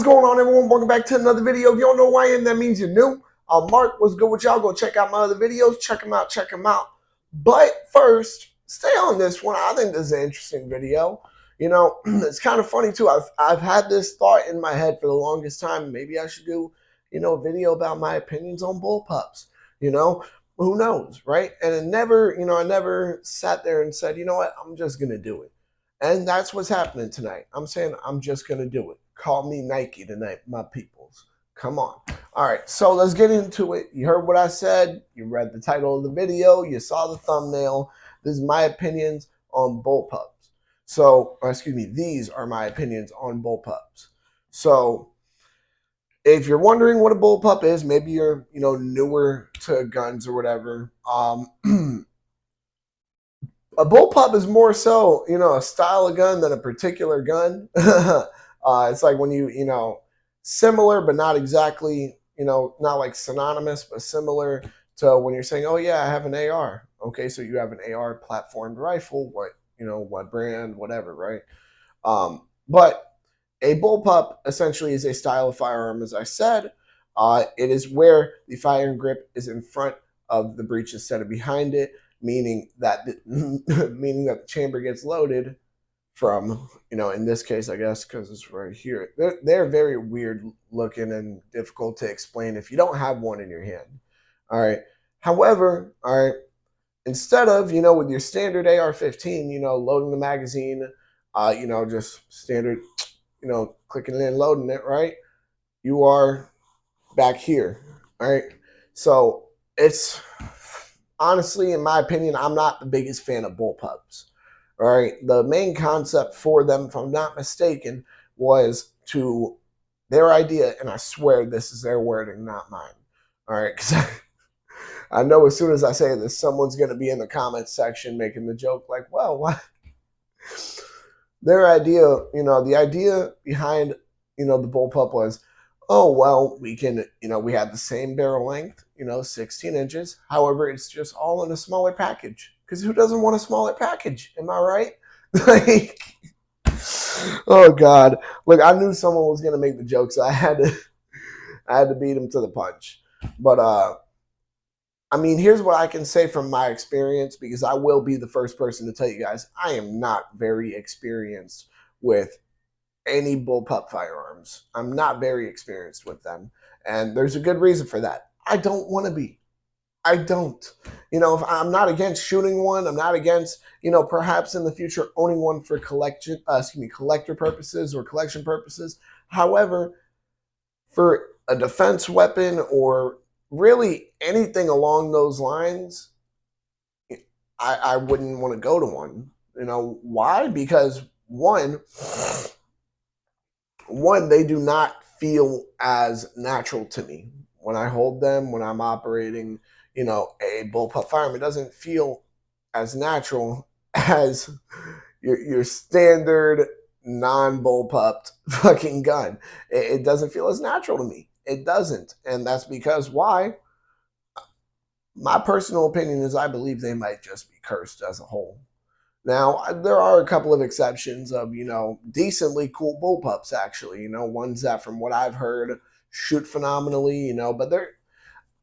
What's going on, everyone? Welcome back to another video. If you don't know who I am, that means you're new. Mark, what's good with y'all? Go check out my other videos. Check them out. Check them out. But first, stay on this one. I think this is an interesting video. You know, it's kind of funny too. I've had this thought in my head for the longest time. Maybe I should do, a video about my opinions on bullpups. You know, who knows, right? And I never sat there and said, you know what, I'm just gonna do it. And that's what's happening tonight. I'm saying I'm just gonna do it. Call me Nike tonight, my peoples. Come on. All right, so let's get into it. You heard what I said. You read the title of the video. You saw the thumbnail. This is my opinions on bullpups. So, excuse me, these are my opinions on bullpups. So, if you're wondering what a bullpup is, maybe you're, newer to guns or whatever. A bullpup is more so, a style of gun than a particular gun. It's like when similar but not exactly, not like synonymous, but similar to when you're saying, oh yeah, I have an AR. Okay, so you have an AR platformed rifle, what brand, whatever, right? But a bullpup essentially is a style of firearm, as I said. It is where the firing grip is in front of the breech instead of behind it, meaning that the chamber gets loaded from, in this case, I guess, because it's right here. They're very weird looking and difficult to explain if you don't have one in your hand. All right. However, all right, instead of, with your standard AR-15, loading the magazine, just standard, clicking it in, loading it, right? You are back here, all right? So it's honestly, in my opinion, I'm not the biggest fan of bullpups. All right, the main concept for them, if I'm not mistaken, was to their idea, and I swear this is their wording, not mine. All right, because I know as soon as I say this, someone's going to be in the comments section making the joke like, well, what? Their idea, the idea behind, the bullpup was, oh, well, we can, we have the same barrel length, 16 inches. However, it's just all in a smaller package. Because who doesn't want a smaller package? Am I right? Like, oh God! Look, I knew someone was gonna make the joke, so I had to beat him to the punch. But I mean, here's what I can say from my experience, because I will be the first person to tell you guys I am not very experienced with any bullpup firearms. I'm not very experienced with them, and there's a good reason for that. I don't want to be. I don't. If I'm not against shooting one, I'm not against, perhaps in the future owning one for collector purposes or collection purposes. However, for a defense weapon or really anything along those lines, I wouldn't want to go to one. Why? Because one, they do not feel as natural to me when I hold them, when I'm operating a bullpup firearm. It doesn't feel as natural as your standard non-bullpupped fucking gun. It doesn't feel as natural to me. It doesn't. And that's because why? My personal opinion is I believe they might just be cursed as a whole. Now, there are a couple of exceptions of, decently cool bullpups, actually, ones that, from what I've heard, shoot phenomenally, but they're,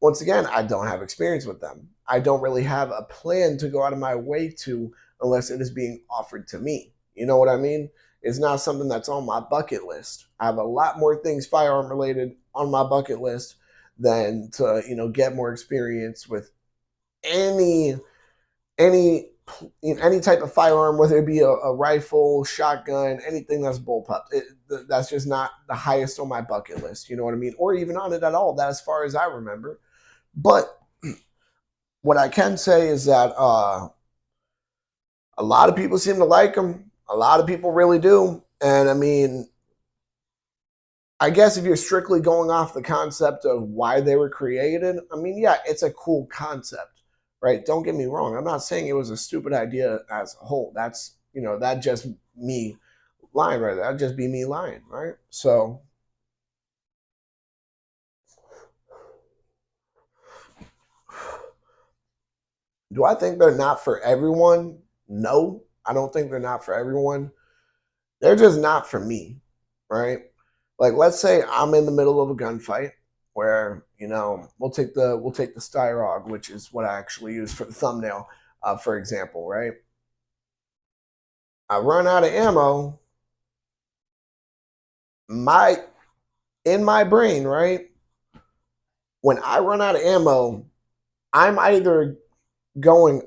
once again, I don't have experience with them. I don't really have a plan to go out of my way to unless it is being offered to me. You know what I mean? It's not something that's on my bucket list. I have a lot more things firearm related on my bucket list than to, get more experience with any type of firearm, whether it be a rifle, shotgun, anything that's bullpup. That's just not the highest on my bucket list. You know what I mean? Or even on it at all. That, as far as I remember. But what I can say is that a lot of people seem to like them. A lot of people really do. And I mean, I guess if you're strictly going off the concept of why they were created, I mean, yeah, it's a cool concept, right? Don't get me wrong. I'm not saying it was a stupid idea as a whole. That's, that just me lying right there. That'd just be me lying, right? So do I think they're not for everyone? No, I don't think they're not for everyone. They're just not for me, right? Like, let's say I'm in the middle of a gunfight where, we'll take the Styrog, which is what I actually use for the thumbnail, for example, right? I run out of ammo. My In my brain, right? When I run out of ammo, I'm either going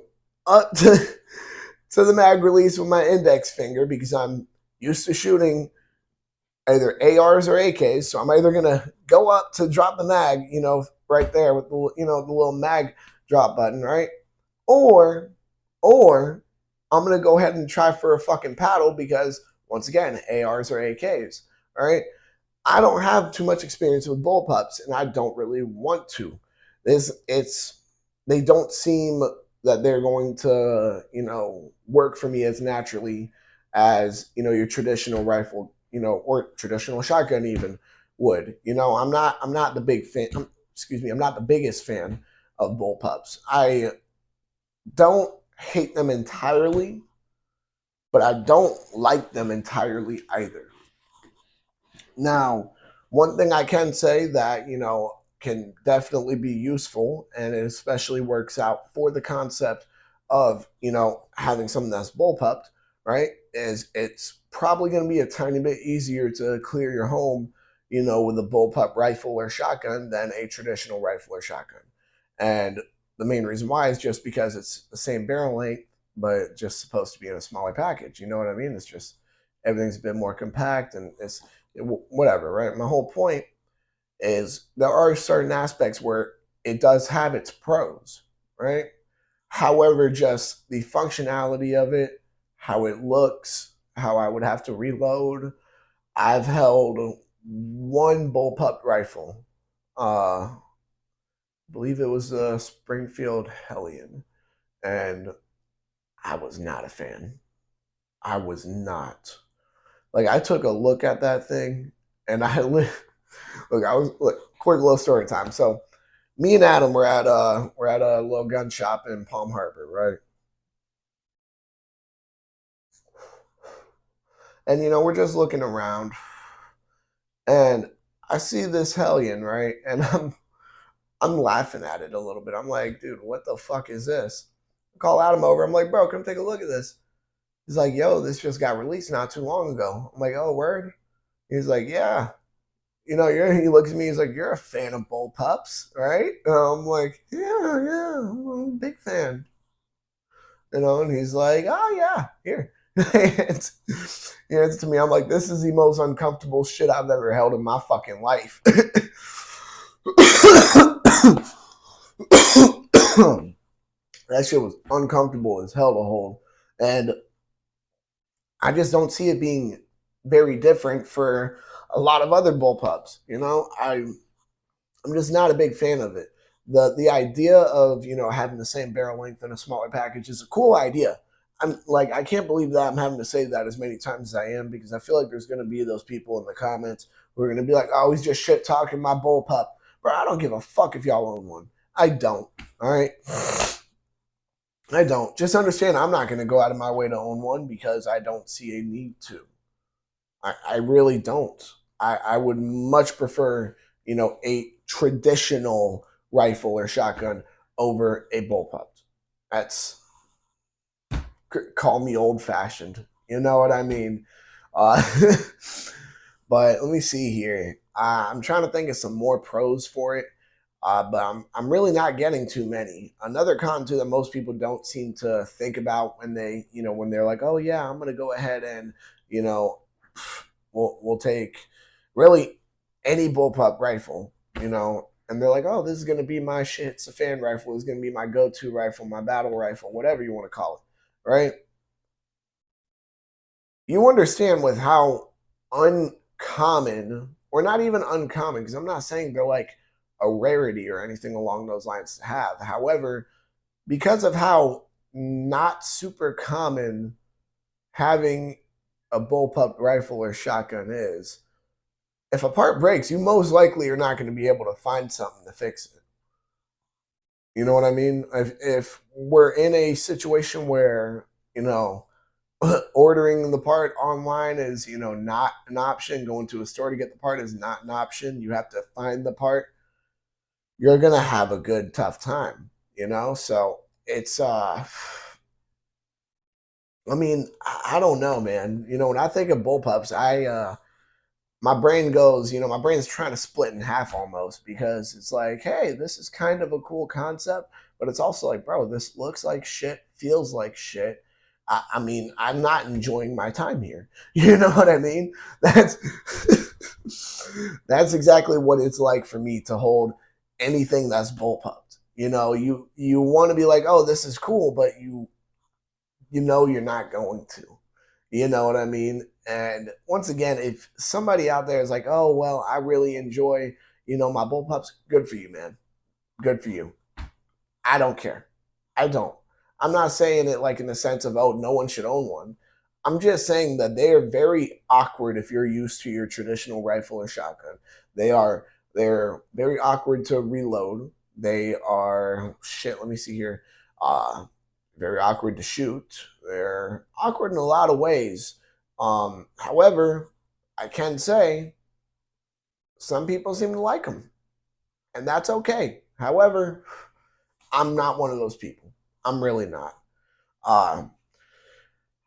up to the mag release with my index finger because I'm used to shooting either ARs or AKs. So I'm either gonna go up to drop the mag, right there with the little mag drop button, right? Or or I'm gonna go ahead and try for a fucking paddle because once again, ARs or AKs, all right? I don't have too much experience with bullpups, and I don't really want to. It's they don't seem that they're going to work for me as naturally as your traditional rifle, or traditional shotgun even would. I'm not the big fan. Excuse me, I'm not the biggest fan of bullpups. I don't hate them entirely, but I don't like them entirely either. Now, one thing I can say that, can definitely be useful, and it especially works out for the concept of, having something that's bullpupped, right? Is it's probably going to be a tiny bit easier to clear your home, with a bullpup rifle or shotgun than a traditional rifle or shotgun. And the main reason why is just because it's the same barrel length, but just supposed to be in a smaller package. You know what I mean? It's just everything's a bit more compact, and it's whatever, right? My whole point is there are certain aspects where it does have its pros, right? However, just the functionality of it, how it looks, how I would have to reload. I've held one bullpup rifle. I believe it was a Springfield Hellion, and I was not a fan. I was not. Like, I took a look at that thing, and quick little story time. So me and Adam were at a little gun shop in Palm Harbor, right? And we're just looking around, and I see this Hellion, right? And I'm laughing at it a little bit. I'm like, dude, what the fuck is this? I call Adam over. I'm like, bro, come take a look at this. He's like, yo, this just got released not too long ago. I'm like, oh, word? He's like, yeah. He looks at me. He's like, "You're a fan of bullpups, right?" And I'm like, "Yeah, yeah, I'm a big fan." And he's like, "Oh yeah, here." It's to me. I'm like, "This is the most uncomfortable shit I've ever held in my fucking life." That shit was uncomfortable as hell to hold, and I just don't see it being very different for a lot of other bullpups. I'm just not a big fan of it. The idea of having the same barrel length in a smaller package is a cool idea. I'm like, I can't believe that I'm having to say that as many times as I am, because I feel like there's going to be those people in the comments who are going to be like, "Oh, he's just shit talking my bullpup." Bro, I don't give a fuck if y'all own one. I don't. All right. I don't. Just understand, I'm not going to go out of my way to own one because I don't see a need to. I really don't. I would much prefer, a traditional rifle or shotgun over a bullpup. That's Call me old fashioned. You know what I mean? Uh, but let me see here. I'm trying to think of some more pros for it, but I'm really not getting too many. Another con too that most people don't seem to think about when they're like, oh yeah, I'm gonna go ahead and you know we'll take really any bullpup rifle, and they're like, oh, this is gonna be my shit. It's a fan rifle. It's gonna be my go-to rifle, my battle rifle, whatever you want to call it, right? You understand with how uncommon, or not even uncommon, because I'm not saying they're like a rarity or anything along those lines to have. However, because of how not super common having a bullpup rifle or shotgun is, if a part breaks, you most likely are not going to be able to find something to fix it. You know what I mean? If we're in a situation where, you know, ordering the part online is, not an option. Going to a store to get the part is not an option. You have to find the part. You're gonna have a good tough time. So it's I mean, I don't know, man. When I think of bullpups, my brain goes, my brain's trying to split in half almost, because it's like, hey, this is kind of a cool concept, but it's also like, bro, this looks like shit, feels like shit. I mean, I'm not enjoying my time here. You know what I mean? That's that's exactly what it's like for me to hold anything that's bullpupped. You want to be like, oh, this is cool, but you're not going to. You know what I mean? And once again, if somebody out there is like, oh, well, I really enjoy, my bullpups, good for you, man. Good for you. I don't care. I don't. I'm not saying it like in the sense of, oh, no one should own one. I'm just saying that they are very awkward if you're used to your traditional rifle or shotgun. They're very awkward to reload. They are shit, let me see here. Very awkward to shoot. They're awkward in a lot of ways. However, I can say some people seem to like them, and that's okay. However, I'm not one of those people. I'm really not. Uh,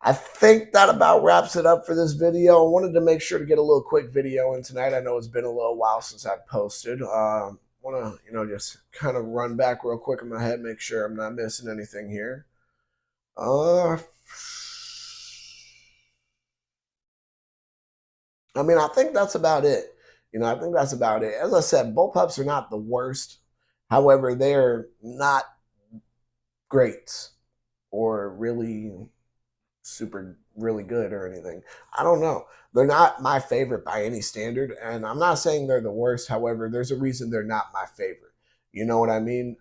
I think that about wraps it up for this video. I wanted to make sure to get a little quick video in tonight. I know it's been a little while since I posted. Want to, just kind of run back real quick in my head, make sure I'm not missing anything here. I mean, I think that's about it. I think that's about it. As I said, bullpups are not the worst. However, they're not great or really super really good or anything. I don't know. They're not my favorite by any standard, and I'm not saying they're the worst. However, there's a reason they're not my favorite. You know what I mean?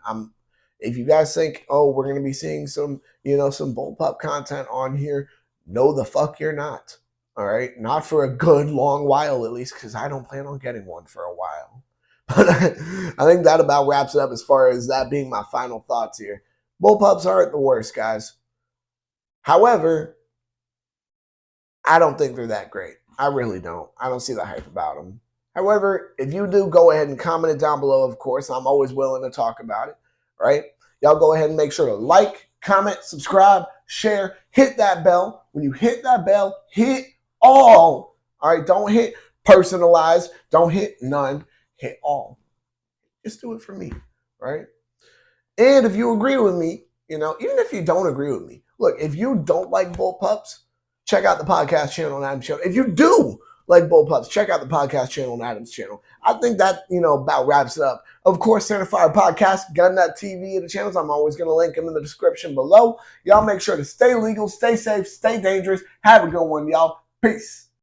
If you guys think, oh, we're going to be seeing some bullpup content on here, no the fuck you're not. All right? Not for a good long while, at least, because I don't plan on getting one for a while. But I think that about wraps it up as far as that being my final thoughts here. Bullpups aren't the worst, guys. However, I don't think they're that great. I really don't. I don't see the hype about them. However, if you do, go ahead and comment it down below, of course. I'm always willing to talk about it, right? Y'all go ahead and make sure to like, comment, subscribe, share, hit that bell. When you hit that bell, hit all. All right? Don't hit personalized. Don't hit none. Hit all. Just do it for me, right? And if you agree with me, even if you don't agree with me, look, if you don't like bullpups, check out the podcast channel on Adam's channel. If you do like bullpups, check out the podcast channel on Adam's channel. I think that, about wraps it up. Of course, Centerfire Podcast, Gun.tv, and the channels. I'm always going to link them in the description below. Y'all make sure to stay legal, stay safe, stay dangerous. Have a good one, y'all. Peace.